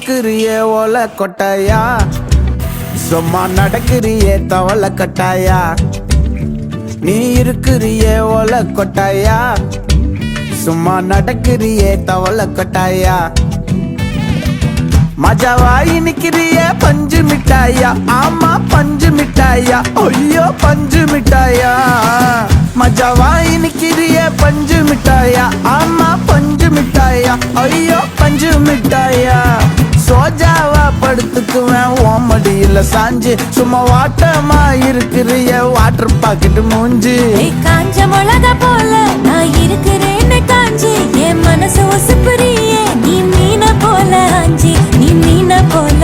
இருக்கிறியே ஓல கொட்டாயா, சும்மா நடக்கிறியே தவள கட்டாயா. நீ இருக்கிறியே ஓல கொட்டாயா, சும்மா நடக்கிறியே தவள கட்டாயா. மஜாவாயி நிக்கிறிய பஞ்சு மிட்டாயா, ஆமா பஞ்சு மிட்டாயா, ஐயோ பஞ்சு மிட்டாயா. மஜாவாயி நிக்கிறிய பஞ்சு மிட்டாயா, ஆமா பஞ்சு மிட்டாயா, ஐயோ பஞ்சு மிட்டாயா. சோஜாவா படுத்துக்குவேன் ஓமடியில சாஞ்சு, சும்மா வாட்டமா இருக்கிறிய வாட்டர் பாக்கெட் மூஞ்சி. காஞ்ச மிளகா போல நான் இருக்கிறேன்னு காஞ்சி, என் மனசு ஒசுப்புறியே நீ மீன போல ஆஞ்சி, நீ மீன போல